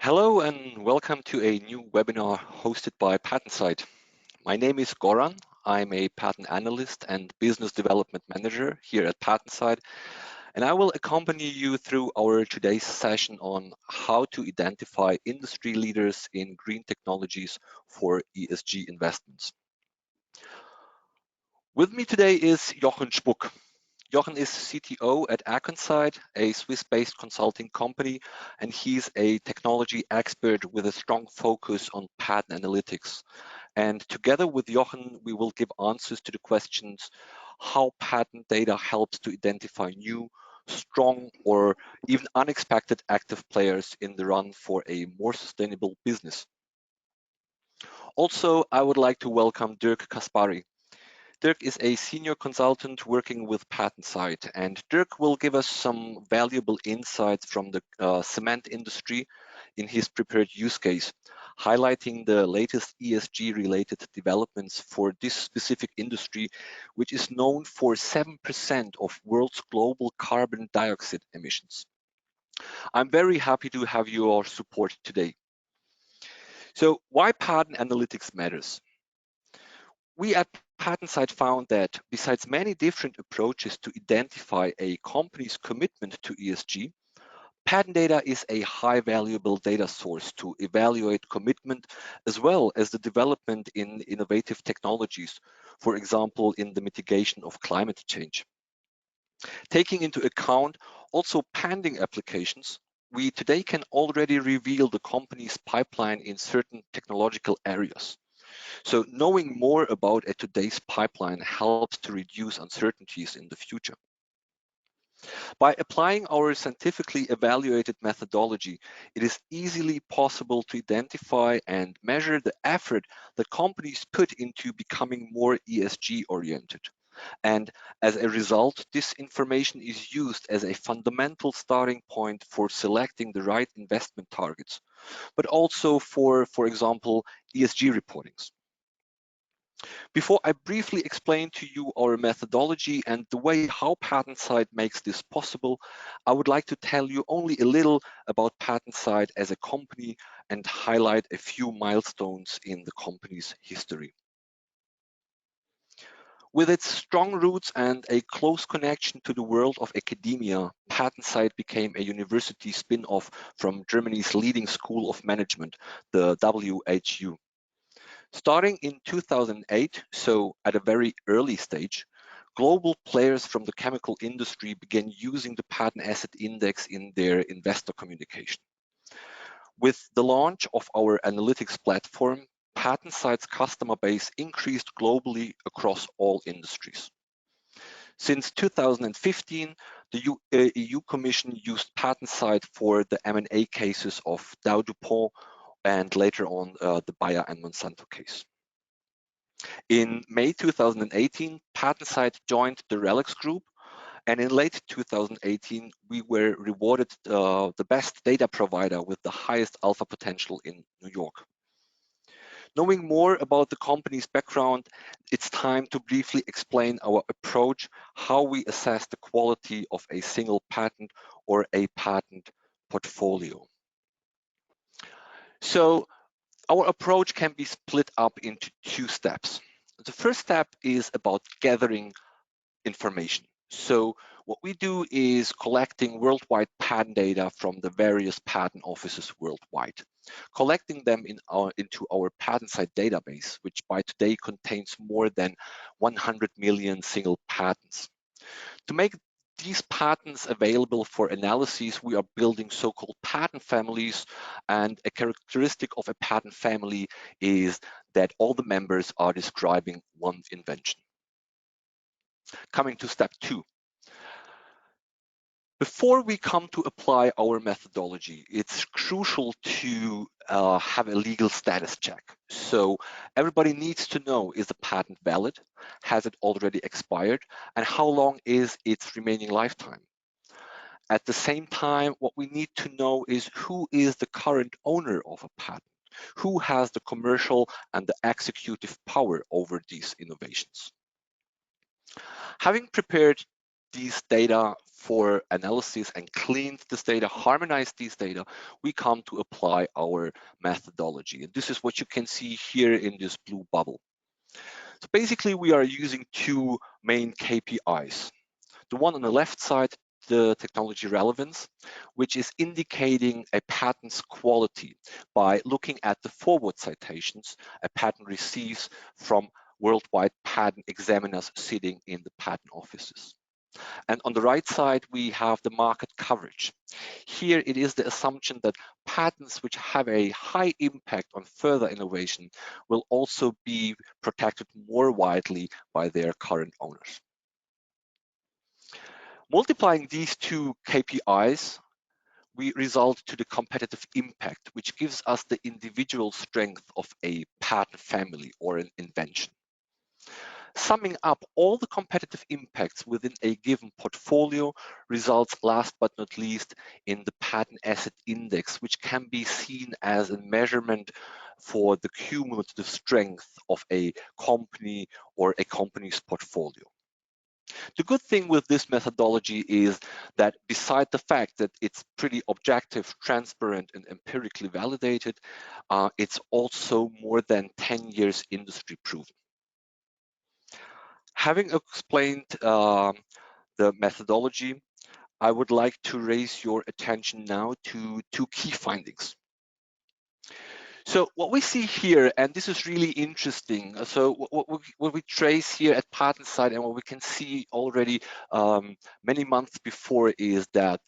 Hello and welcome to a new webinar hosted by PatentSite. My name is Goran. I'm a patent analyst and business development manager here at PatentSite, and I will accompany you through our today's session on how to identify industry leaders in green technologies for ESG investments. With me today is Jochen Spuck. Jochen is CTO at Aconside, a Swiss-based consulting company, and he's a technology expert with a strong focus on patent analytics. And together with Jochen, we will give answers to the questions how patent data helps to identify new, strong, or even unexpected active players in the run for a more sustainable business. Also, I would like to welcome Dirk Kaspari. Dirk is a senior consultant working with PatentSite, and Dirk will give us some valuable insights from the cement industry in his prepared use case, highlighting the latest ESG-related developments for this specific industry, which is known for 7% of world's global carbon dioxide emissions. I'm very happy to have your support today. So why patent analytics matters? We at PatentSite found that besides many different approaches to identify a company's commitment to ESG, patent data is a high valuable data source to evaluate commitment as well as the development in innovative technologies, for example, in the mitigation of climate change. Taking into account also pending applications, we today can already reveal the company's pipeline in certain technological areas. So knowing more about today's pipeline helps to reduce uncertainties in the future. By applying our scientifically evaluated methodology, it is easily possible to identify and measure the effort that companies put into becoming more ESG oriented. And as a result, this information is used as a fundamental starting point for selecting the right investment targets, but also for example, ESG reportings. Before I briefly explain to you our methodology and the way how PatentSite makes this possible, I would like to tell you only a little about PatentSite as a company and highlight a few milestones in the company's history. With its strong roots and a close connection to the world of academia, PatentSite became a university spin-off from Germany's leading school of management, the WHU. Starting in 2008, so at a very early stage, global players from the chemical industry began using the patent asset index in their investor communication. With the launch of our analytics platform, PatentSite's customer base increased globally across all industries. Since 2015, the EU Commission used PatentSite for the M&A cases of Dow DuPont and later on the Bayer and Monsanto case. In May 2018, PatentSite joined the RELX Group, and in late 2018, we were rewarded the best data provider with the highest alpha potential in New York. Knowing more about the company's background, it's time to briefly explain our approach, how we assess the quality of a single patent or a patent portfolio. So our approach can be split up into two steps. The first step is about gathering information. So what we do is collecting worldwide patent data from the various patent offices worldwide, collecting them into our PatentSite database, which by today contains more than 100 million single patents. To make these patents available for analysis, we are building so-called patent families, and a characteristic of a patent family is that all the members are describing one invention. Coming to step two. Before we come to apply our methodology, it's crucial to have a legal status check. So everybody needs to know, is the patent valid? Has it already expired? And how long is its remaining lifetime? At the same time, what we need to know is who is the current owner of a patent? Who has the commercial and the executive power over these innovations? Having prepared these data for analysis and cleaned this data, harmonized these data, we come to apply our methodology. And this is what you can see here in this blue bubble. So basically, we are using two main KPIs. The one on the left side, the technology relevance, which is indicating a patent's quality by looking at the forward citations a patent receives from worldwide patent examiners sitting in the patent offices. And on the right side, we have the market coverage. Here it is the assumption that patents which have a high impact on further innovation will also be protected more widely by their current owners. Multiplying these two KPIs, we result to the competitive impact, which gives us the individual strength of a patent family or an invention. Summing up all the competitive impacts within a given portfolio results, last but not least, in the patent asset index, which can be seen as a measurement for the cumulative strength of a company or a company's portfolio. The good thing with this methodology is that beside the fact that it's pretty objective, transparent, and empirically validated, it's also more than 10 years industry proven. Having explained the methodology, I would like to raise your attention now to two key findings. So what we see here, and this is really interesting, so what we trace here at patent side and what we can see already many months before is that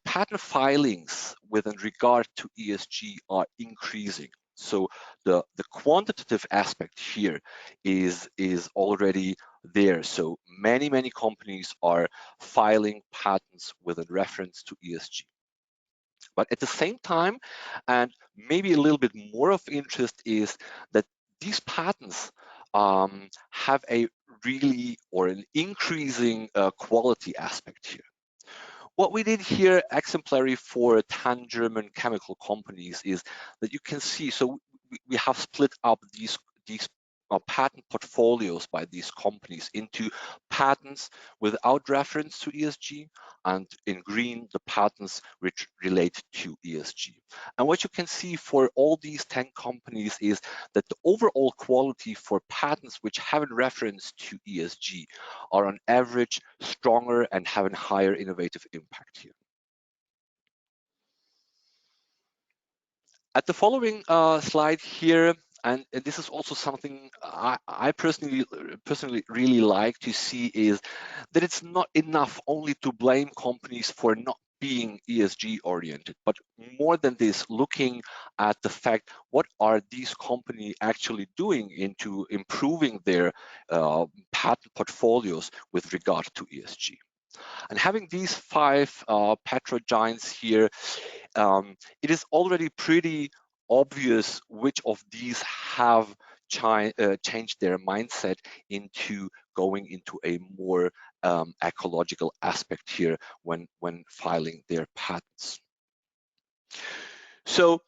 patent filings with regard to ESG are increasing. So the quantitative aspect here is already there. So many companies are filing patents with a reference to ESG. But at the same time, and maybe a little bit more of interest, is that these patents have a really or an increasing quality aspect here. What we did here, exemplary for 10 German chemical companies, is that you can see, so we have split up these patent portfolios by these companies into patents without reference to ESG, and in green, the patents which relate to ESG. And what you can see for all these 10 companies is that the overall quality for patents which have a reference to ESG are on average stronger and have a higher innovative impact here. At the following slide here, and this is also something I personally really like to see, is that it's not enough only to blame companies for not being ESG oriented, but more than this, looking at the fact, what are these companies actually doing into improving their patent portfolios with regard to ESG. And having these 5 petro giants here, it is already pretty obvious which of these have changed their mindset into going into a more ecological aspect here when filing their patents. So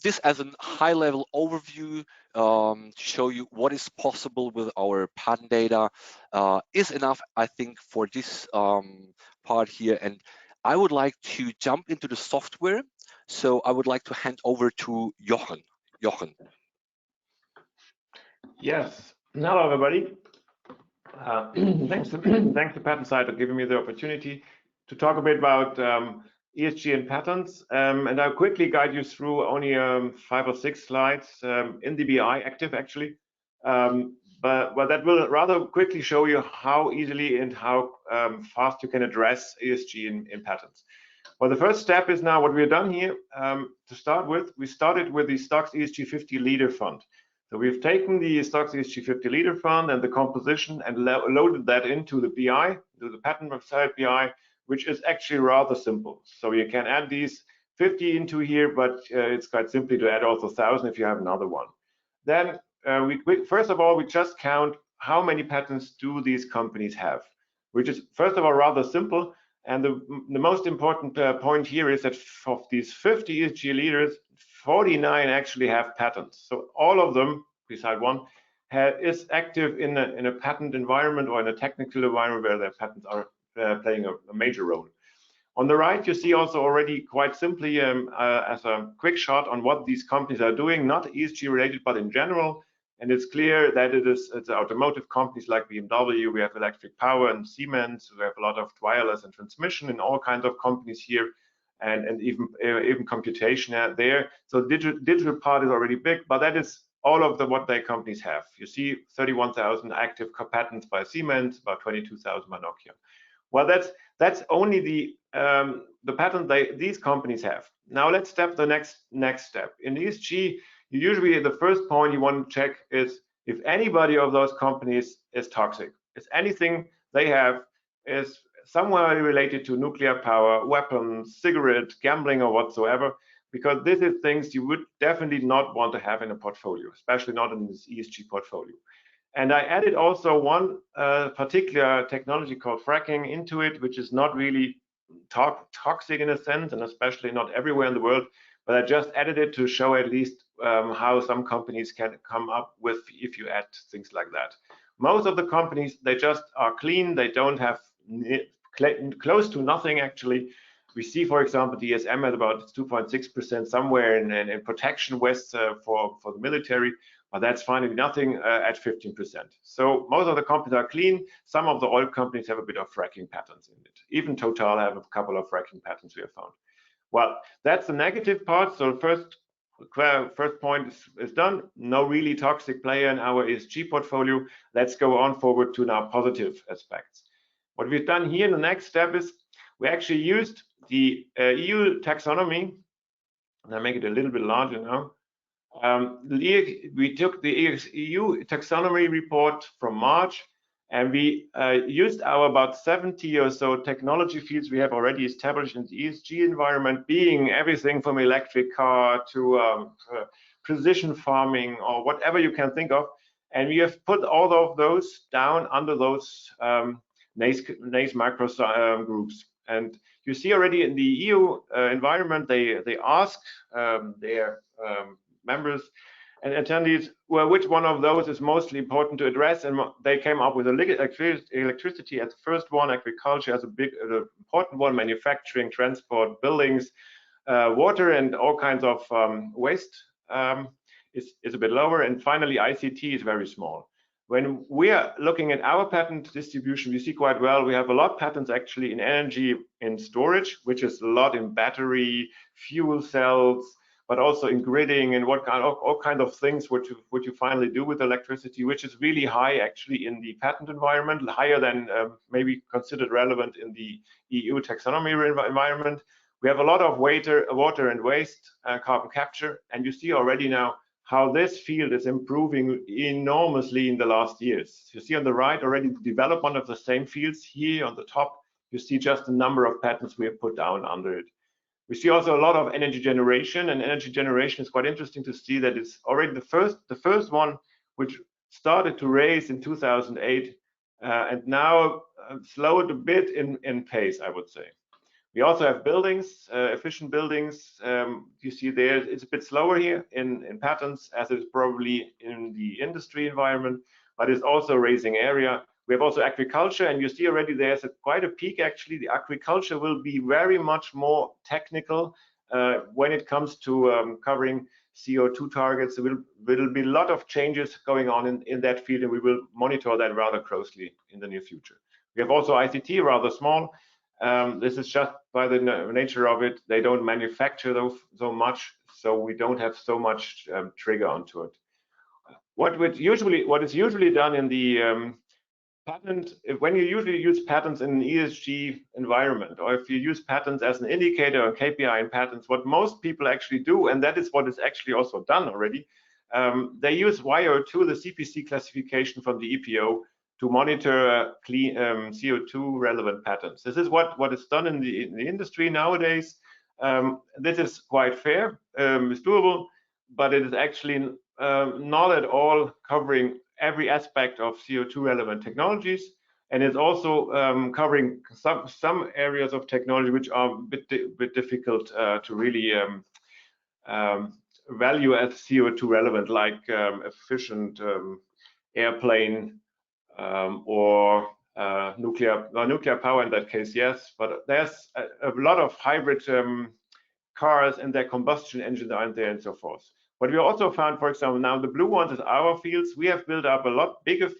this as a high-level overview to show you what is possible with our patent data is enough, I think, for this part here. And I would like to jump into the software. So I would like to hand over to Jochen. Jochen. Yes. Hello, everybody. Thanks to Patent Site for giving me the opportunity to talk a bit about ESG and patents. And I'll quickly guide you through only 5 or 6 slides in the BI active, actually. But that will rather quickly show you how easily and how fast you can address ESG in patents. Well, the first step is now what we've done here. To start with, we started with the Stocks ESG 50 Leader Fund. So we've taken the Stocks ESG 50 Leader Fund and the composition and loaded that into the BI, to the patent website BI, which is actually rather simple. So you can add these 50 into here, but it's quite simply to add also 1,000 if you have another one. Then first of all, we just count how many patents do these companies have, which is first of all rather simple. And the most important point here is that of these 50 ESG leaders, 49 actually have patents. So all of them, beside one, is active in a patent environment or in a technical environment where their patents are playing a major role. On the right, you see also already quite simply as a quick shot on what these companies are doing, not ESG related, but in general. And it's clear that it's automotive companies like BMW, we have electric power and Siemens, we have a lot of wireless and transmission in all kinds of companies here, and even computation there. So digital part is already big, but that is all of what their companies have. You see 31,000 active patents by Siemens, about 22,000 by Nokia. Well, that's only the patent these companies have. Now let's step the next step. In ESG, usually the first point you want to check is if anybody of those companies is toxic. Is anything they have is somewhere related to nuclear power, weapons, cigarettes, gambling, or whatsoever, because this is things you would definitely not want to have in a portfolio, especially not in this ESG portfolio. And I added also one particular technology called fracking into it, which is not really toxic in a sense, and especially not everywhere in the world, but I just added it to show at least how some companies can come up with if you add things like that. Most of the companies, they just are clean. They don't have close to nothing, actually. We see, for example, DSM at about 2.6% somewhere in protection vests for the military, but that's finally nothing at 15%. So most of the companies are clean. Some of the oil companies have a bit of fracking patterns in it. Even Total have a couple of fracking patterns we have found. Well, that's the negative part. So first point is done. No really toxic player in our ESG portfolio. Let's go on forward to now positive aspects. What we've done here in the next step is we actually used the EU taxonomy, and I make it a little bit larger now. We took the EU taxonomy report from March, and we used our about 70 or so technology fields we have already established in the ESG environment, being everything from electric car to precision farming or whatever you can think of. And we have put all of those down under those nice macro groups. And you see already in the EU environment, they ask their members and attendees, well, which one of those is mostly important to address? And they came up with electricity as the first one, agriculture as a big important one, manufacturing, transport, buildings, water, and all kinds of waste is a bit lower. And finally, ICT is very small. When we are looking at our patent distribution, we see quite well, we have a lot of patents actually in energy and storage, which is a lot in battery, fuel cells, but also in gridding and all kind of things what you finally do with electricity, which is really high actually in the patent environment, higher than maybe considered relevant in the EU taxonomy environment. We have a lot of water and waste, carbon capture, and you see already now how this field is improving enormously in the last years. You see on the right already the development of the same fields. Here on the top, you see just the number of patents we have put down under it. We see also a lot of energy generation, and energy generation is quite interesting to see that it's already the first one which started to raise in 2008 and now slowed a bit in pace, I would say. We also have buildings, efficient buildings. You see there, it's a bit slower here in patents as it's probably in the industry environment, but it's also raising area. We have also agriculture, and you see already there's quite a peak actually. The agriculture will be very much more technical when it comes to covering CO2 targets. There will be a lot of changes going on in that field, and we will monitor that rather closely in the near future. We have also ICT, rather small. This is just by the nature of it. They don't manufacture those so much, so we don't have so much trigger onto it. What is usually done in the patent, when you usually use patents in an ESG environment, or if you use patents as an indicator or KPI in patents, what most people actually do, and that is what is actually also done already, they use YO2, the CPC classification from the EPO, to monitor clean CO2 relevant patents. This is what is done in the industry nowadays. This is quite fair, it's doable, but it is actually not at all covering every aspect of CO2 relevant technologies, and it's also covering some areas of technology which are a bit difficult to really value as CO2 relevant, like efficient airplane or nuclear power in that case, yes, but there's a lot of hybrid cars and their combustion engines aren't there and so forth. But we also found, for example, now the blue ones is our fields. We have built up a lot bigger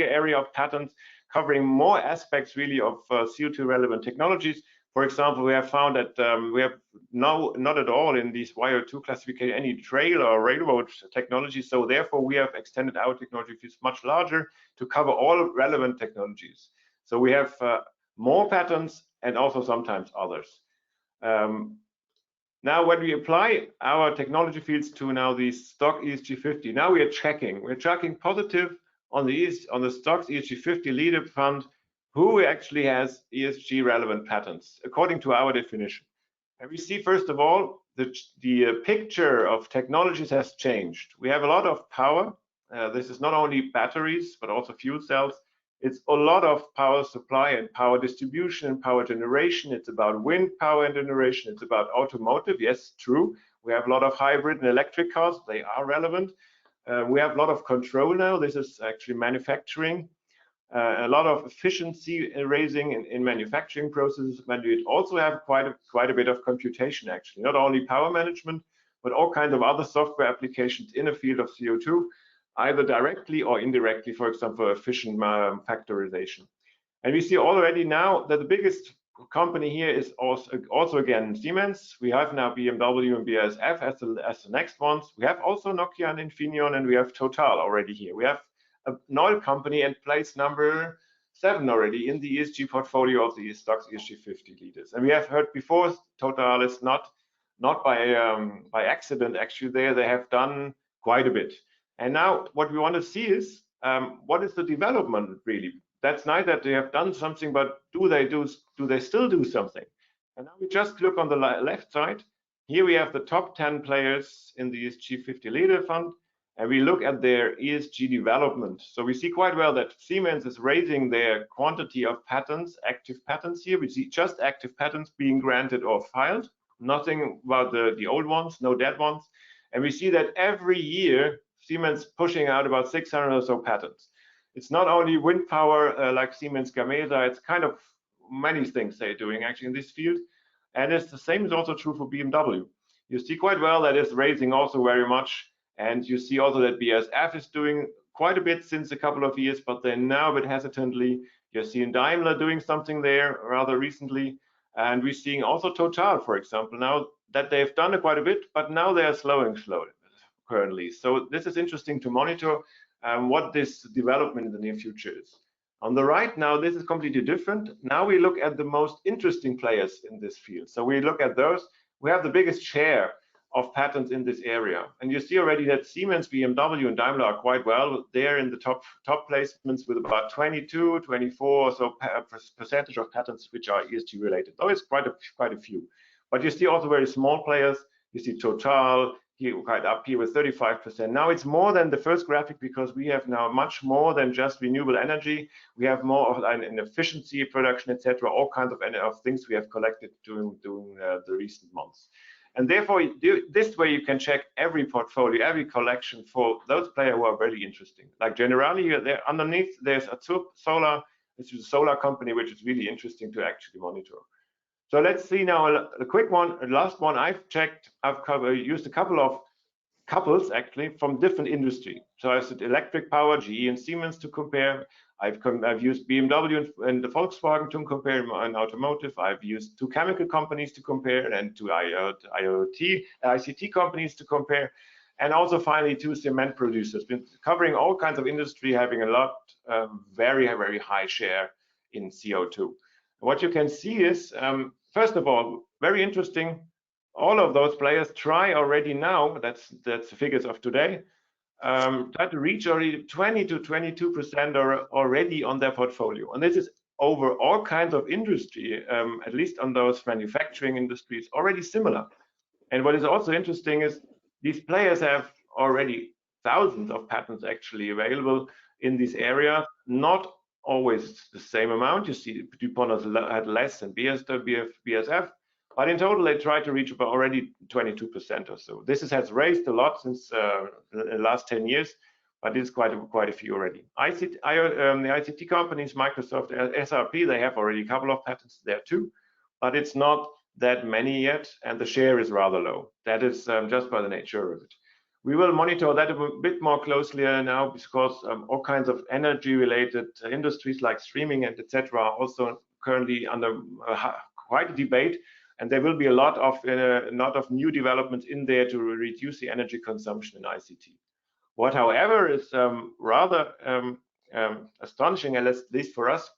area of patents covering more aspects really of CO2 relevant technologies. For example, we have found that we have now not at all in these YO2 classification any trail or railroad technology. So therefore, we have extended our technology fields much larger to cover all relevant technologies. So we have more patents and also sometimes others. Now, when we apply our technology fields to now the stock ESG 50, now we're tracking positive on the stocks ESG 50 leader fund who actually has ESG relevant patents according to our definition. And we see, first of all, the picture of technologies has changed. We have a lot of power. This is not only batteries, but also fuel cells. It's a lot of power supply and power distribution and power generation. It's about wind power and generation. It's about automotive. Yes, true. We have a lot of hybrid and electric cars. They are relevant. We have a lot of control now. This is actually manufacturing. A lot of efficiency raising in manufacturing processes, but we also have quite a bit of computation actually, not only power management, but all kinds of other software applications in the field of CO2, either directly or indirectly, for example, efficient factorization. And we see already now that the biggest company here is also again Siemens. We have now BMW and BASF as the next ones. We have also Nokia and Infineon, and we have Total already here. We have an oil company and place number 7 already in the ESG portfolio of the stocks ESG 50 leaders. And we have heard before, Total is not by accident actually there. They have done quite a bit. And now what we want to see is what is the development really? That's nice that they have done something, but do they still do something? And now we just look on the left side. Here we have the top 10 players in the ESG 50 leader fund. And we look at their ESG development. So we see quite well that Siemens is raising their quantity of patents, active patents here. We see just active patents being granted or filed, nothing about the old ones, no dead ones. And we see that every year, Siemens pushing out about 600 or so patents. It's not only wind power like Siemens Gamesa, it's kind of many things they're doing actually in this field. And it's the same is also true for BMW. You see quite well that it's raising also very much. And you see also that BASF is doing quite a bit since a couple of years, but they're now a bit hesitantly. You're seeing Daimler doing something there rather recently. And we're seeing also Total, for example, now that they've done quite a bit, but now they are slowly currently. So this is interesting to monitor what this development in the near future is. On the right now, this is completely different. Now we look at the most interesting players in this field. So we look at those who have the biggest share of patents in this area. And you see already that Siemens, BMW, and Daimler are quite well. They're in the top placements with about 22, 24 or so percentage of patents which are ESG related. Though it's quite a few. But you see also very small players. You see Total here quite up here with 35%. Now it's more than the first graphic because we have now much more than just renewable energy. We have more of an efficiency production, etc. All kinds of things we have collected during the recent months. And therefore, this way you can check every portfolio, every collection for those players who are really interesting. Like generally, there underneath there's Azure Solar, which is a solar company which is really interesting to actually monitor. So let's see now a quick one, a last one I've checked. I've used a couple of couples actually from different industry. So I said electric power, GE and Siemens to compare. I've used BMW and the Volkswagen to compare in automotive. I've used 2 chemical companies to compare and 2 ICT companies to compare. And also finally 2 cement producers, been covering all kinds of industry, having a lot, very, very high share in CO2. What you can see is, first of all, very interesting, all of those players try already now, that's the figures of today, try to reach already 20 to 22% already on their portfolio. And this is over all kinds of industry, at least on those manufacturing industries, already similar. And what is also interesting is these players have already thousands of patents actually available in this area, not always the same amount. You see DuPont had less than BASF, but in total they try to reach about already 22% or so. This has raised a lot since the last 10 years, but it's quite a few already. The ICT companies, Microsoft, SRP, they have already a couple of patents there too, but it's not that many yet, and the share is rather low. That is just by the nature of it. We will monitor that a bit more closely now, because all kinds of energy-related industries like streaming and etc. are also currently under quite a debate, and there will be a lot of new developments in there to reduce the energy consumption in ICT. What, however, is rather astonishing, at least for us,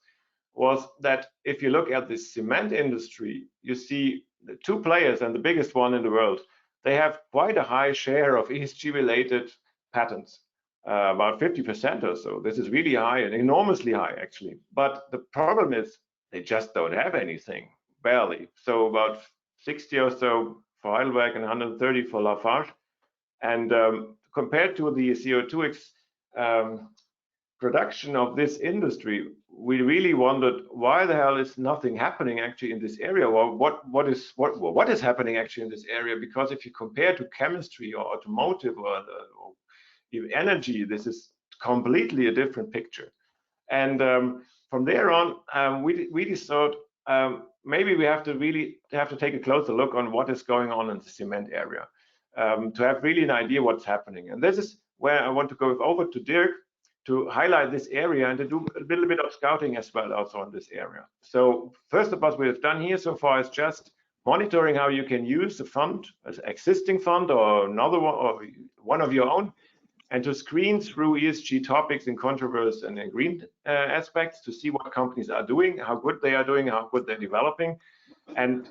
was that if you look at the cement industry, you see the two players, and the biggest one in the world, they have quite a high share of ESG-related patents, about 50% or so. This is really high and enormously high, actually. But the problem is they just don't have anything, barely. So about 60 or so for Heidelberg and 130 for Lafarge. And compared to the CO2 production of this industry, we really wondered why the hell is nothing happening actually in this area, or what is happening actually in this area? Because if you compare to chemistry or automotive or energy, this is completely a different picture. And from there on, we really thought maybe we have to take a closer look on what is going on in the cement area, to have really an idea what's happening. And this is where I want to go over to Dirk to highlight this area and to do a little bit of scouting as well also on this area. So first of all, what we've done here so far is just monitoring how you can use the fund, as existing fund or another one, or one of your own, and to screen through ESG topics and controversies and green aspects to see what companies are doing, how good they are doing, how good they're developing. And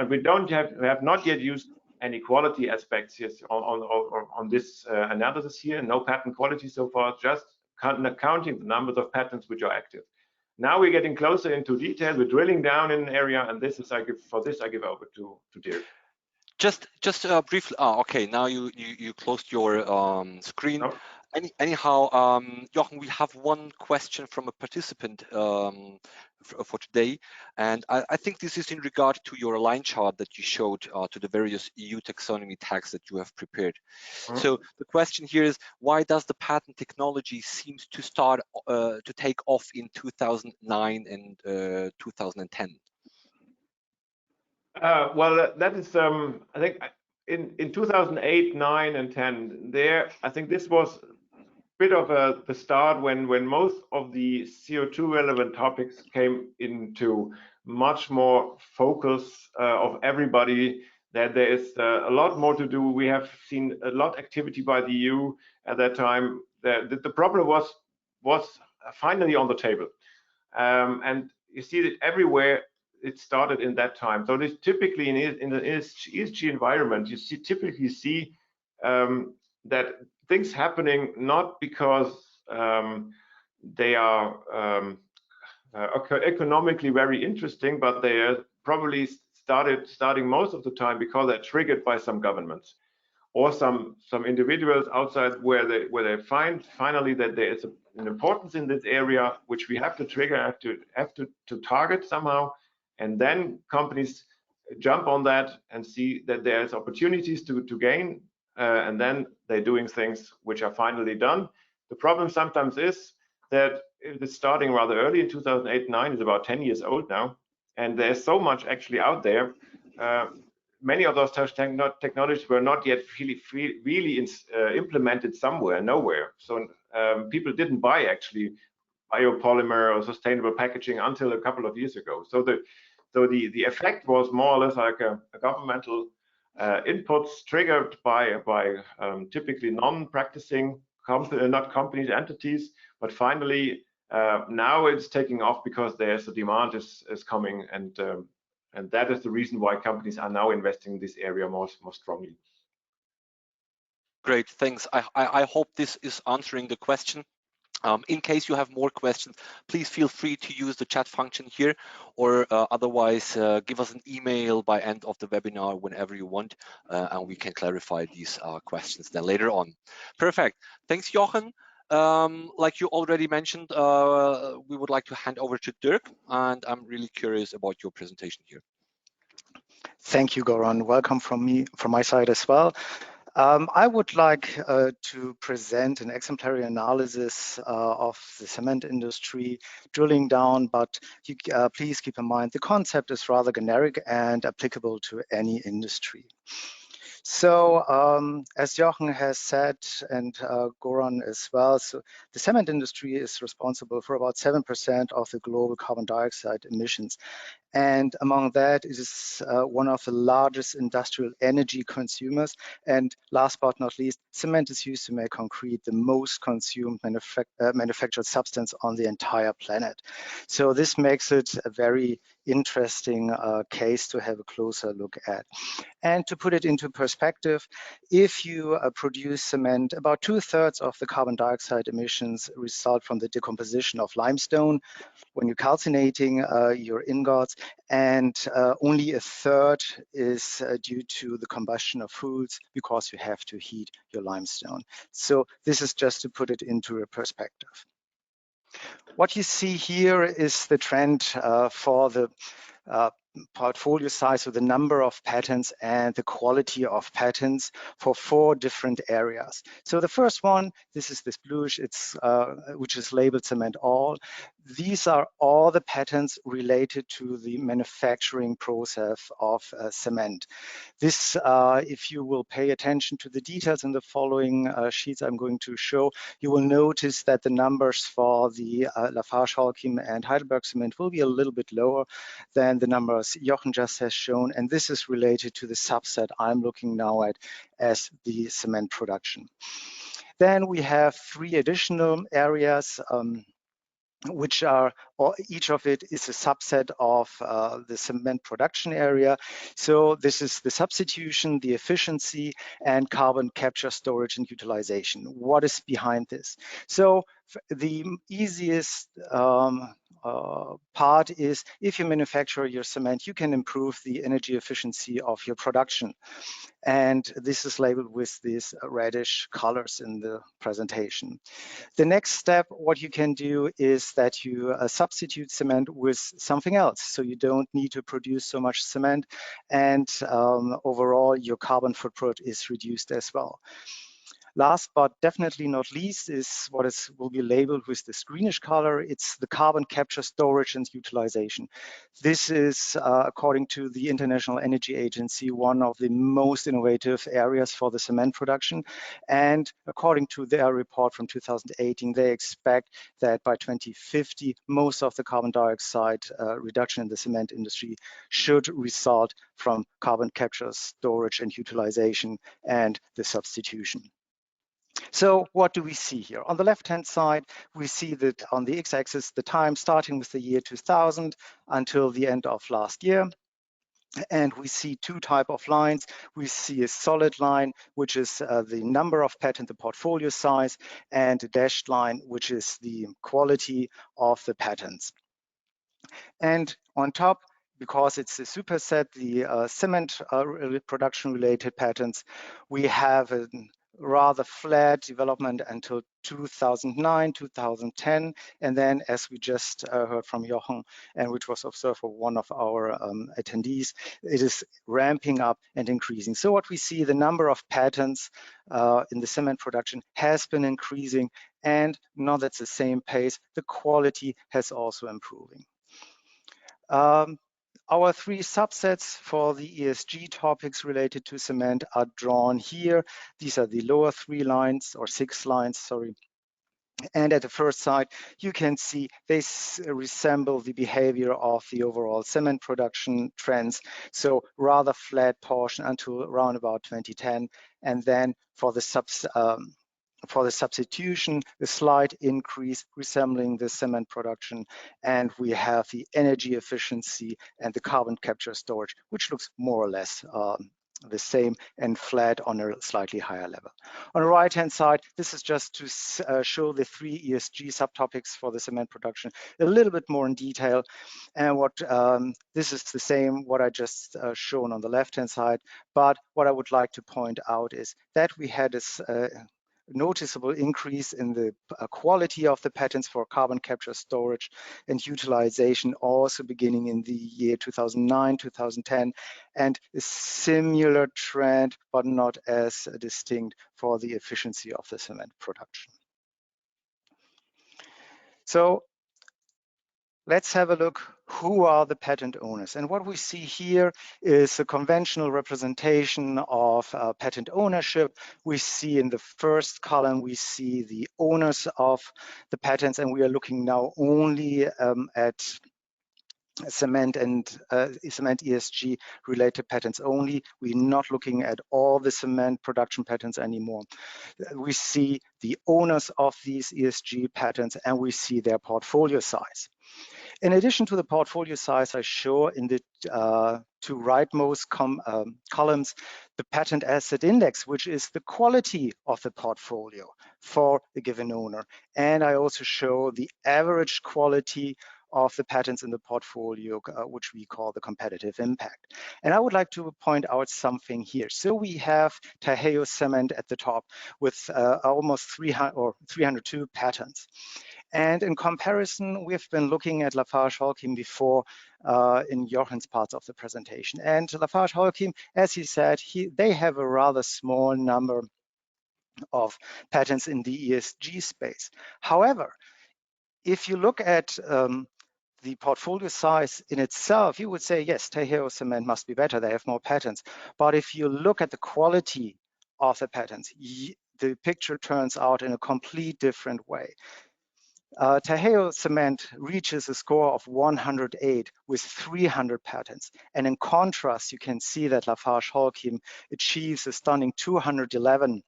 we have not yet used any quality aspects here on this analysis here. No patent quality so far, just counting the numbers of patents which are active. Now we're getting closer into detail. We're drilling down in an area, and this is I give over to Dirk. Just briefly. Okay, now you closed your screen. Oh. Anyhow, Jochen, we have one question from a participant for today, and I think this is in regard to your line chart that you showed to the various EU taxonomy tags that you have prepared. So the question here is, why does the patent technology seems to start to take off in 2009 and 2010? Well, that is, I think in 2008, 9, and 10, there, I think this was a bit of the start when most of the CO2 relevant topics came into much more focus of everybody, that there is a lot more to do. We have seen a lot of activity by the EU at that time. The problem was finally on the table. And you see that everywhere it started in that time. So this typically in the ESG environment, you typically see that things happening not because they are economically very interesting, but they are probably starting most of the time because they're triggered by some governments or some individuals outside where they find finally that there is an importance in this area which we have to trigger, have to target somehow. And then companies jump on that and see that there's opportunities to gain, and then they're doing things which are finally done. The problem sometimes is that it's starting rather early in 2008-9, it's about 10 years old now, and there's so much actually out there. Many of those technologies were not yet really implemented nowhere. So people didn't buy actually biopolymer or sustainable packaging until a couple of years ago. So the effect was more or less like a governmental inputs triggered by typically non-practicing not companies, entities, but finally now it's taking off because there's a demand is coming, and that is the reason why companies are now investing in this area more strongly. Great, thanks. I hope this is answering the question. In case you have more questions, please feel free to use the chat function here, or otherwise give us an email by end of the webinar whenever you want, and we can clarify these questions then later on. Perfect. Thanks, Jochen. Like you already mentioned, we would like to hand over to Dirk, and I'm really curious about your presentation here. Thank you, Goran. Welcome from my side as well. I would like to present an exemplary analysis of the cement industry, drilling down, but please keep in mind the concept is rather generic and applicable to any industry. So as Jochen has said, and Goran as well, so the cement industry is responsible for about 7% of the global carbon dioxide emissions. And among that, it is one of the largest industrial energy consumers. And last but not least, cement is used to make concrete the most consumed manufactured substance on the entire planet. So this makes it a very interesting case to have a closer look at. And to put it into perspective, if you produce cement, about 2/3 of the carbon dioxide emissions result from the decomposition of limestone when you're calcining your ingots, and only 1/3 is due to the combustion of foods because you have to heat your limestone. So this is just to put it into a perspective. What you see here is the trend for the portfolio size, so the number of patents and the quality of patents for 4 different areas. So the first one, this is this bluish, which is labeled cement all. These are all the patents related to the manufacturing process of cement. This, if you will pay attention to the details in the following sheets I'm going to show, you will notice that the numbers for the Lafarge, Holcim, and Heidelberg cement will be a little bit lower than the numbers Jochen just has shown, and this is related to the subset I'm looking now at as the cement production. Then we have 3 additional areas, which are, or each of it is a subset of the cement production area. So this is the substitution, the efficiency, and carbon capture, storage, and utilization. What is behind this? So the easiest part is if you manufacture your cement, you can improve the energy efficiency of your production. And this is labeled with these reddish colors in the presentation. The next step, what you can do is that you substitute cement with something else. So you don't need to produce so much cement, and overall your carbon footprint is reduced as well. Last but definitely not least is what will be labeled with this greenish color. It's the carbon capture, storage, and utilization. This is, according to the International Energy Agency, one of the most innovative areas for the cement production. And according to their report from 2018, they expect that by 2050, most of the carbon dioxide reduction in the cement industry should result from carbon capture, storage, and utilization, and the substitution. So what do we see here? On the left-hand side, we see that on the x-axis, the time starting with the year 2000 until the end of last year. And we see 2 types of lines. We see a solid line, which is the number of patents, the portfolio size, and a dashed line, which is the quality of the patents. And on top, because it's a superset, the cement production-related patents, we have a rather flat development until 2009, 2010. And then, as we just heard from Jochen, and which was observed for one of our attendees, it is ramping up and increasing. So what we see, the number of patents in the cement production has been increasing, and not at the same pace, the quality has also improving. Our 3 subsets for the ESG topics related to cement are drawn here. These are the lower 3 lines, or 6 lines, sorry. And at the first sight, you can see they resemble the behavior of the overall cement production trends. So rather flat portion until around about 2010. And then for the substitution, a slight increase resembling the cement production, and we have the energy efficiency and the carbon capture storage, which looks more or less the same and flat on a slightly higher level. On the right-hand side, this is just to show the 3 ESG subtopics for the cement production a little bit more in detail. And what this is the same what I just shown on the left-hand side, but what I would like to point out is that we had this noticeable increase in the quality of the patents for carbon capture, storage, and utilization, also beginning in the year 2009, 2010, and a similar trend, but not as distinct, for the efficiency of the cement production. So let's have a look. Who are the patent owners? And what we see here is a conventional representation of patent ownership. We see in the first column, we see the owners of the patents, and we are looking now only at cement and cement ESG related patents only. We're not looking at all the cement production patents anymore. We see the owners of these ESG patents, and we see their portfolio size. In addition to the portfolio size, I show in the two rightmost columns the patent asset index, which is the quality of the portfolio for a given owner. And I also show the average quality of the patents in the portfolio, which we call the competitive impact. And I would like to point out something here. So we have Taheo Cement at the top with almost 302 patents. And in comparison, we've been looking at LafargeHolcim before in Jochen's parts of the presentation. And LafargeHolcim, as he said, they have a rather small number of patents in the ESG space. However, if you look at the portfolio size in itself, you would say, yes, Taheo Cement must be better, they have more patents. But if you look at the quality of the patents, the picture turns out in a complete different way. Taheo Cement reaches a score of 108 with 300 patents. And in contrast, you can see that LafargeHolcim achieves a stunning 211,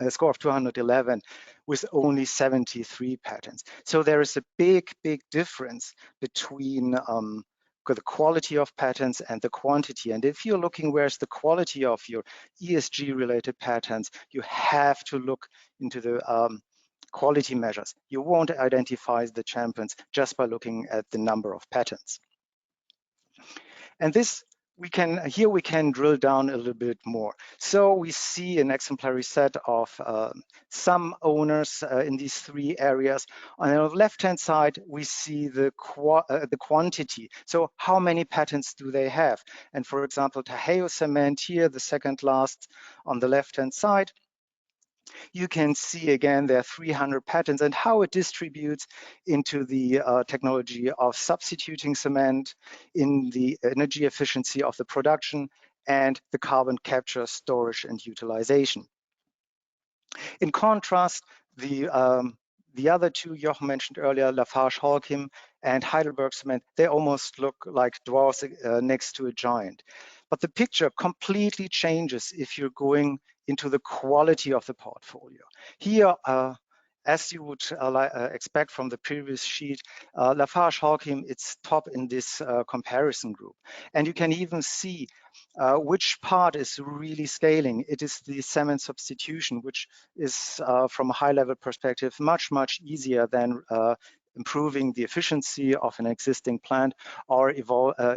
a score of 211 with only 73 patents. So there is a big, big difference between the quality of patents and the quantity. And if you're looking where's the quality of your ESG related patents, you have to look into the quality measures. You won't identify the champions just by looking at the number of patents. And this we can drill down a little bit more. So we see an exemplary set of some owners in these three areas. On the left-hand side, we see the quantity. So how many patents do they have? And for example, Taheo Cement here, the second last on the left-hand side, you can see again there are 300 patents and how it distributes into the technology of substituting cement, in the energy efficiency of the production, and the carbon capture, storage, and utilization. In contrast, the other two Jochen mentioned earlier, LafargeHolcim and Heidelberg Cement, they almost look like dwarfs next to a giant. But the picture completely changes if you're going into the quality of the portfolio. Here, as you would expect from the previous sheet, LafargeHolcim, it's top in this comparison group. And you can even see which part is really scaling. It is the cement substitution, which is from a high level perspective, much, much easier than improving the efficiency of an existing plant or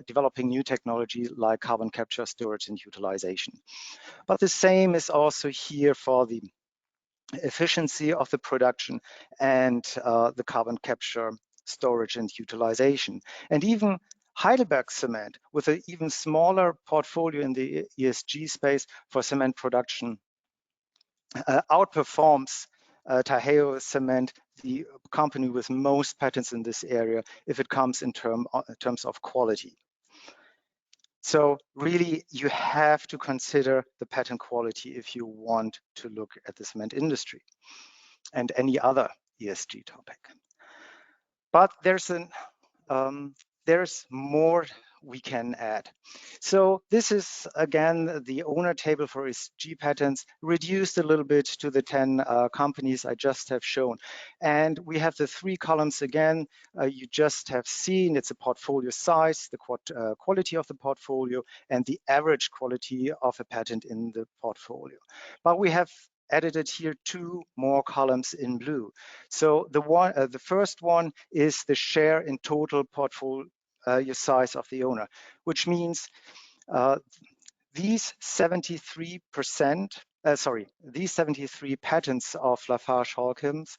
developing new technology like carbon capture, storage, and utilization. But the same is also here for the efficiency of the production and the carbon capture, storage, and utilization. And even Heidelberg Cement, with an even smaller portfolio in the ESG space for cement production, outperforms Taheo Cement, the company with most patents in this area, if it comes in terms of quality. So really, you have to consider the patent quality if you want to look at the cement industry and any other ESG topic. But there's more we can add. So this is, again, the owner table for ESG patents, reduced a little bit to the 10 companies I just have shown. And we have the three columns again, you just have seen. It's a portfolio size, the quality of the portfolio, and the average quality of a patent in the portfolio. But we have edited here two more columns in blue. So the first one is the share in total portfolio size of the owner, which means these 73% these 73 patents of Lafarge-Hawkins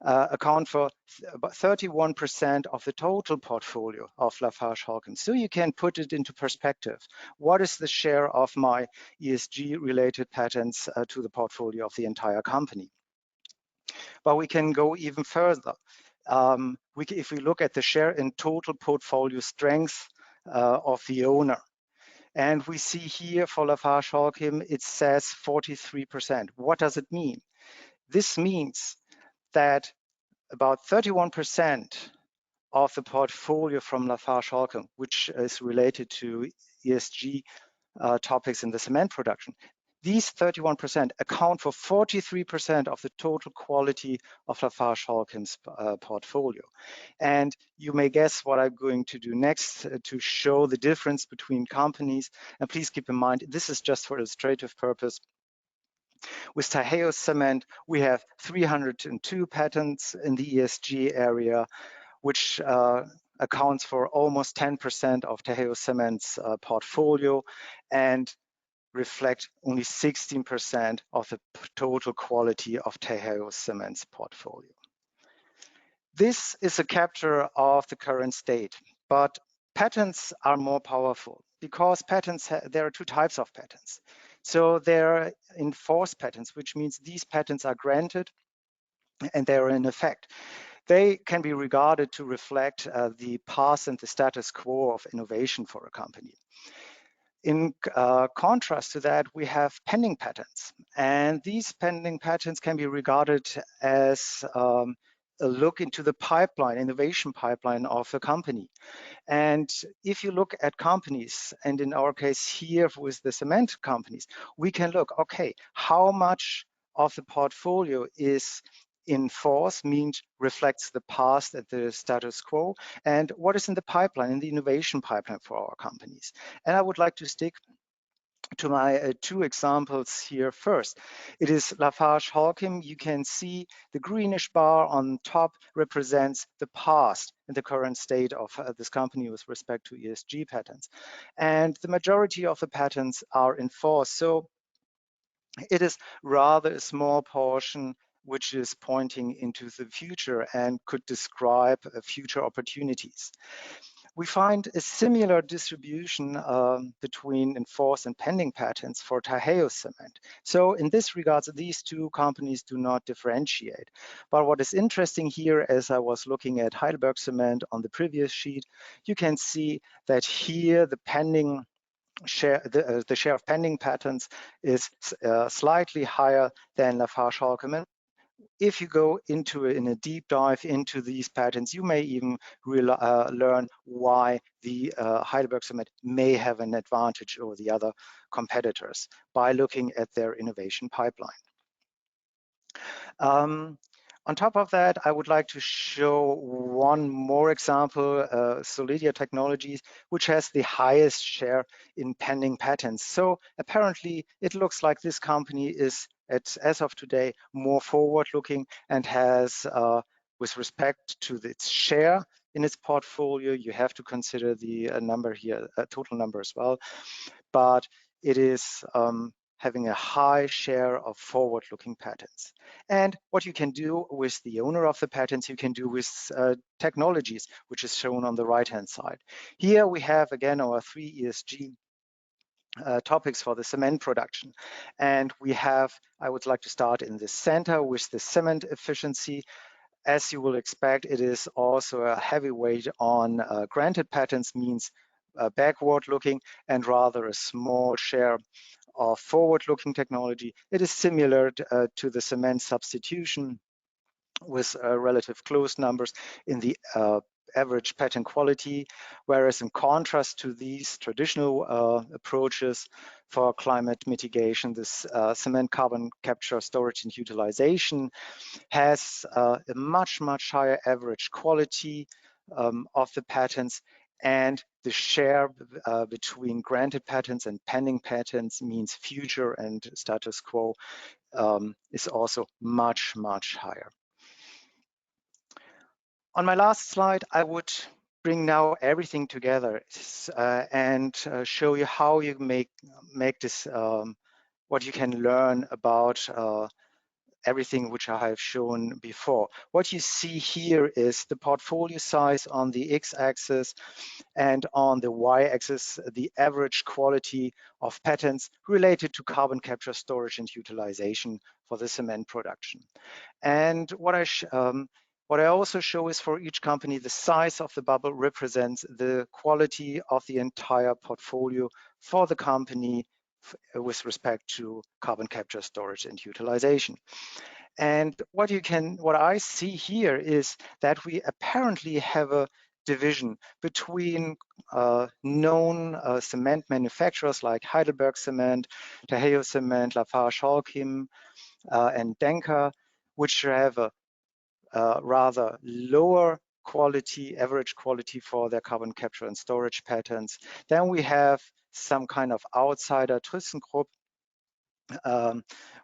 account for about 31% of the total portfolio of Lafarge-Hawkins. So you can put it into perspective. What is the share of my ESG-related patents to the portfolio of the entire company? But we can go even further. If we look at the share in total portfolio strength of the owner, and we see here for Lafarge-Hawkins, it says 43%. What does it mean? This means that about 31% of the portfolio from Lafarge-Hawkins, which is related to ESG topics in the cement production, these 31% account for 43% of the total quality of Lafarge-Hawkins portfolio. And you may guess what I'm going to do next to show the difference between companies. And please keep in mind, this is just for illustrative purpose. With Taheyo Cement, we have 302 patents in the ESG area, which accounts for almost 10% of Taheyo Cement's portfolio and reflect only 16% of the total quality of Taheyo Cement's portfolio. This is a capture of the current state, but patents are more powerful because patents, there are two types of patents. So there are enforced patents, which means these patents are granted and they're in effect. They can be regarded to reflect the past and the status quo of innovation for a company. In contrast to that, we have pending patents, and these pending patents can be regarded as a look into the pipeline, innovation pipeline of a company. And if you look at companies, and in our case here with the cement companies, we can look, okay, how much of the portfolio is in force, means reflects the past at the status quo, and what is in the pipeline, in the innovation pipeline for our companies. And I would like to stick to my two examples here first. It is Lafarge-Hawkins. You can see the greenish bar on top represents the past and the current state of this company with respect to ESG patents. And the majority of the patents are in force. So it is rather a small portion which is pointing into the future and could describe future opportunities. We find a similar distribution between enforced and pending patents for Taheyo Cement. So in this regard, these two companies do not differentiate. But what is interesting here, as I was looking at Heidelberg Cement on the previous sheet, you can see that here the pending share, the share of pending patents is slightly higher than Lafarge-Hawkins. If you go in a deep dive into these patents, you may even learn why the Heidelberg Cement may have an advantage over the other competitors by looking at their innovation pipeline. On top of that, I would like to show one more example, Solidia Technologies, which has the highest share in pending patents. So apparently it looks like this company is, as of today, more forward-looking and has, with respect to its share in its portfolio, you have to consider the number here, total number as well, but it is having a high share of forward-looking patents. And what you can do with the owner of the patents, you can do with technologies, which is shown on the right-hand side. Here we have, again, our three ESG topics for the cement production. And we have, I would like to start in the center with the cement efficiency. As you will expect, it is also a heavy weight on granted patents, means backward-looking, and rather a small share of forward-looking technology. It is similar to the cement substitution with relative close numbers in the average patent quality, whereas in contrast to these traditional approaches for climate mitigation, this cement carbon capture, storage and utilization has a much higher average quality of the patents, and the share between granted patents and pending patents, means future and status quo, is also much higher. On my last slide, I would bring now everything together and show you how you make this what you can learn about everything which I have shown before. What you see here is the portfolio size on the x-axis, and on the y-axis, the average quality of patents related to carbon capture, storage, and utilization for the cement production. And what I also show is for each company, the size of the bubble represents the quality of the entire portfolio for the company with respect to carbon capture, storage, and utilization. And what I see here is that we apparently have a division between known cement manufacturers like Heidelberg Cement, Taheo Cement, Lafarge-Holcim, and Denker, which have a rather lower quality, average quality for their carbon capture and storage patterns. Then we have some kind of outsider, ThyssenKrupp,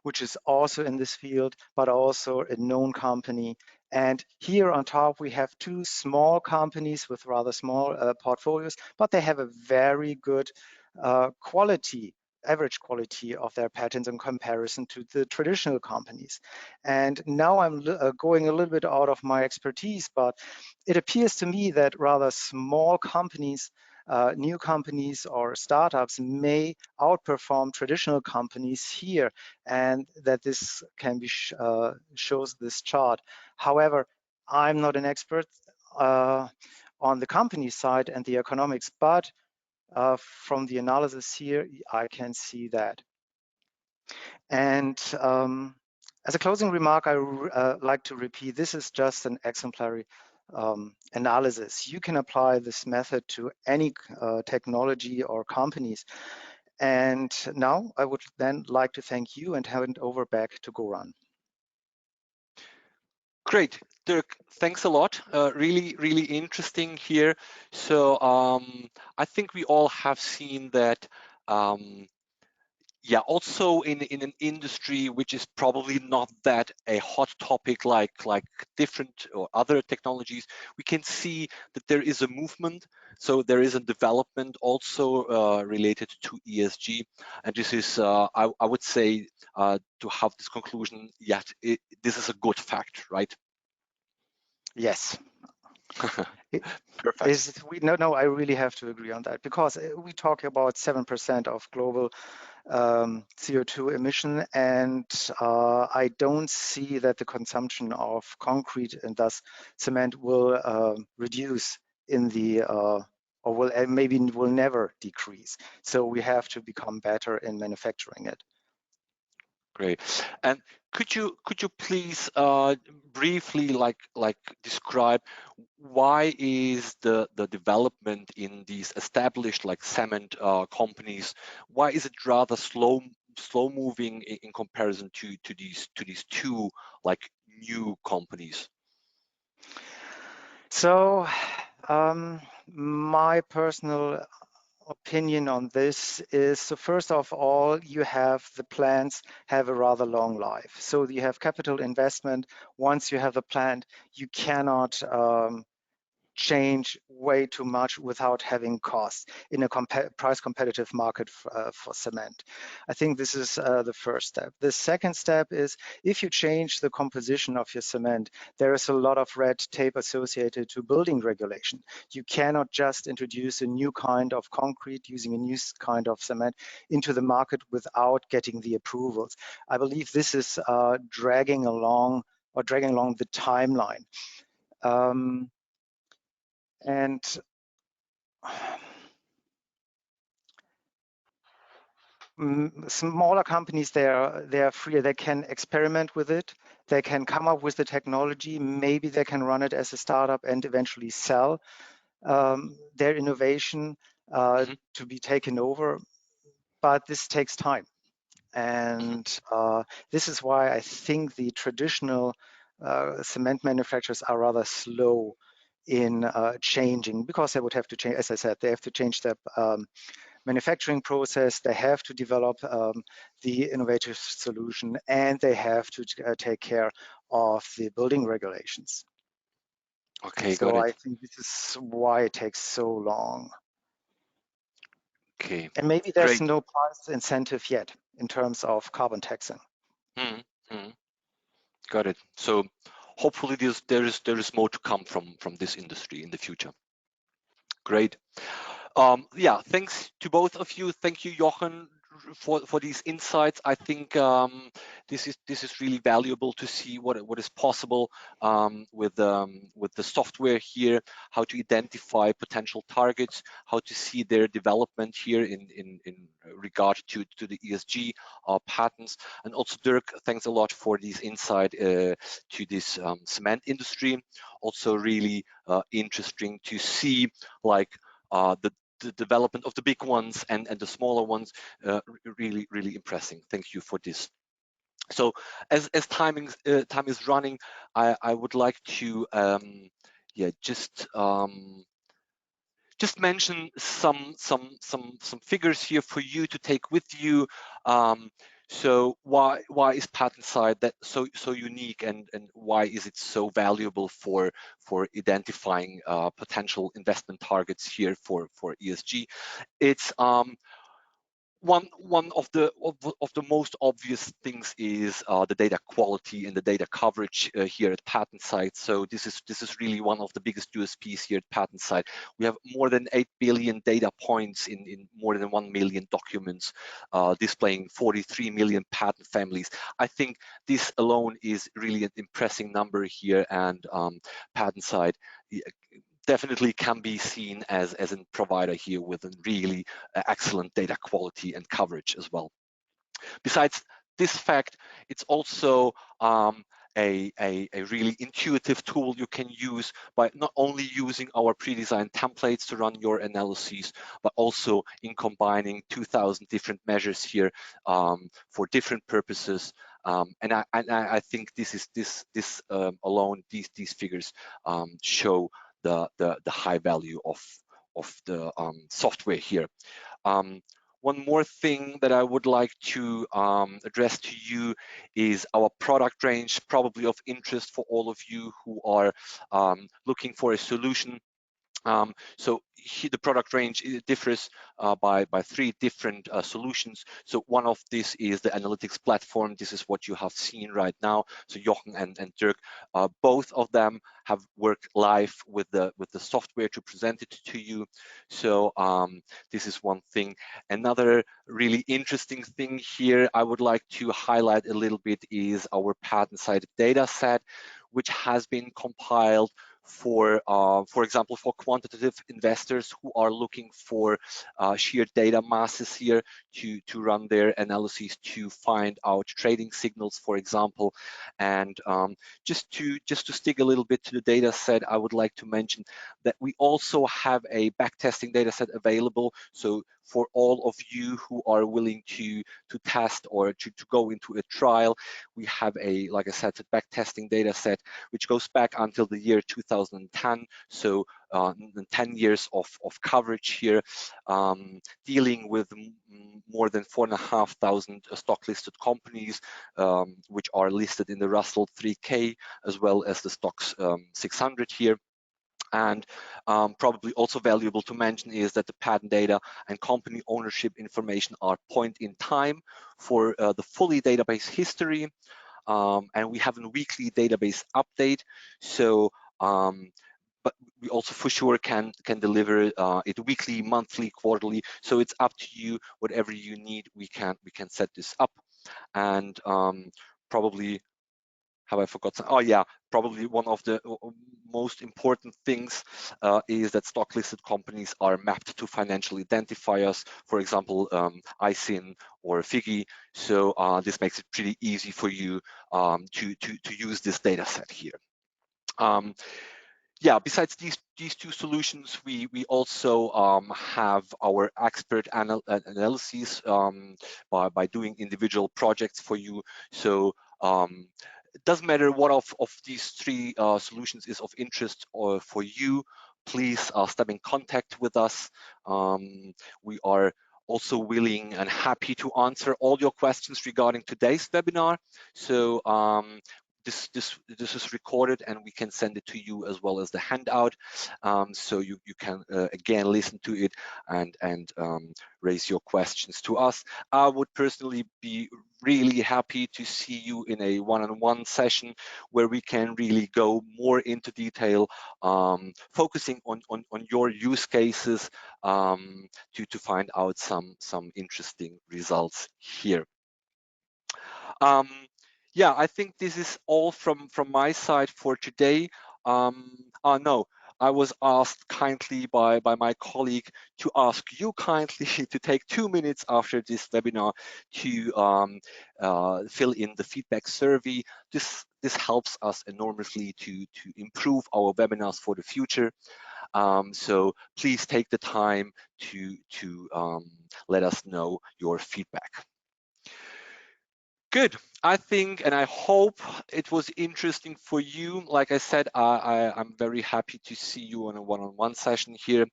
which is also in this field, but also a known company. And here on top, we have two small companies with rather small portfolios, but they have a very good quality, average quality of their patents in comparison to the traditional companies. And now I'm going a little bit out of my expertise, but it appears to me that rather small companies, new companies or startups may outperform traditional companies here, and that this can be shows this chart. However, I'm not an expert on the company side and the economics, but from the analysis here, I can see that. And as a closing remark, I like to repeat, this is just an exemplary analysis. You can apply this method to any technology or companies. And now I would then like to thank you and hand over back to Goran. Great, Dirk, thanks a lot. Really, really interesting here. So I think we all have seen that yeah, also in an industry which is probably not that a hot topic like different or other technologies, we can see that there is a movement. So there is a development also related to ESG, and this is I would say to have this conclusion, yet this is a good fact, right? Yes. Perfect. No, I really have to agree on that, because we talk about 7% of global CO2 emission, and I don't see that the consumption of concrete and thus cement will reduce in the or will never decrease. So we have to become better in manufacturing it. Great. And could you please briefly describe why is the development in these established cement companies, why is it rather slow moving in comparison to these two new companies? So my personal opinion on this is, so first of all, you have the plants have a rather long life. So you have capital investment. Once you have a plant, you cannot change way too much without having costs in a price competitive market for cement. I think this is the first step. The second step is, if you change the composition of your cement, there is a lot of red tape associated to building regulation. You cannot just introduce a new kind of concrete using a new kind of cement into the market without getting the approvals. I believe this is dragging along the timeline. And smaller companies, they are free. They can experiment with it. They can come up with the technology. Maybe they can run it as a startup and eventually sell their innovation to be taken over. But this takes time. And this is why I think the traditional cement manufacturers are rather slow in changing, because they would have to change, as I said, they have to change their manufacturing process, they have to develop the innovative solution, and they have to take care of the building regulations. Okay, so got it. I think this is why it takes so long. Okay, And maybe there's great. no price incentive yet in terms of carbon taxing. Got it. So hopefully there is more to come from this industry in the future. Great. Yeah, thanks to both of you. Thank you, Jochen, for these insights. I think this is really valuable to see what is possible with the software here, how to identify potential targets, how to see their development here in regard to the ESG patterns. And also, Dirk, thanks a lot for these insight to this cement industry. Also, really interesting to see like the development of the big ones and the smaller ones, really impressive. Thank you for this. So as time is running, I would like to yeah just mention some figures here for you to take with you. So why is pattern side that so unique, and why is it so valuable for identifying potential investment targets here for ESG? It's one of the most obvious things is the data quality and the data coverage here at pattern site. So this is really one of the biggest USPs here at pattern site. We have more than 8 billion data points in more than 1 million documents, displaying 43 million patent families. I think this alone is really an impressive number here, and pattern site definitely can be seen as a provider here with a really excellent data quality and coverage as well. Besides this fact, it's also a really intuitive tool you can use by not only using our pre-designed templates to run your analyses, but also in combining 2,000 different measures here for different purposes. And I think this alone, these figures show the high value of the software here. One more thing that I would like to address to you is our product range, probably of interest for all of you who are looking for a solution. So here the product range differs by 3 different solutions. So one of this is the analytics platform. This is what you have seen right now. So Jochen and Dirk, both of them have worked live with the software to present it to you. So this is one thing. Another really interesting thing here I would like to highlight a little bit is our pattern side data set, which has been compiled for example, for quantitative investors who are looking for sheer data masses here to run their analyses to find out trading signals, for example. And just to stick a little bit to the data set, I would like to mention that we also have a backtesting data set available. So for all of you who are willing to test or to go into a trial, we have a, like I said, a backtesting data set which goes back until the year 2010. So 10 years of coverage here, dealing with more than 4,500 stock listed companies, which are listed in the Russell 3000 as well as the Stocks 600 here. And probably also valuable to mention is that the patent data and company ownership information are point in time for the fully database history. And we have a weekly database update. So, but we also for sure can deliver it weekly, monthly, quarterly. So it's up to you. Whatever you need, we can set this up. And probably, have I forgotten? Oh yeah, probably one of the most important things is that stock listed companies are mapped to financial identifiers, for example, ISIN or FIGI. So this makes it pretty easy for you to use this data set here. Yeah, besides these 2 solutions, we also have our expert analyses by doing individual projects for you. So it doesn't matter what of these 3 solutions is of interest or for you, please step in contact with us. We are also willing and happy to answer all your questions regarding today's webinar. So this is recorded, and we can send it to you as well as the handout, so you can again listen to it and raise your questions to us. I would personally be really happy to see you in a one-on-one session where we can really go more into detail, focusing on your use cases, to find out some interesting results here. Yeah, I think this is all from my side for today. No, I was asked kindly by my colleague to ask you kindly to take 2 minutes after this webinar to fill in the feedback survey. This helps us enormously to improve our webinars for the future. So please take the time to let us know your feedback. Good. I think and I hope it was interesting for you. Like I said, I'm very happy to see you on a one-on-one session here.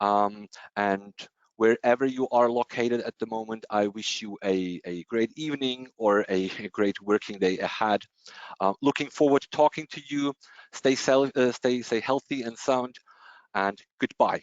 And wherever you are located at the moment, I wish you a great evening or a great working day ahead. Looking forward to talking to you. Stay healthy and sound, and goodbye.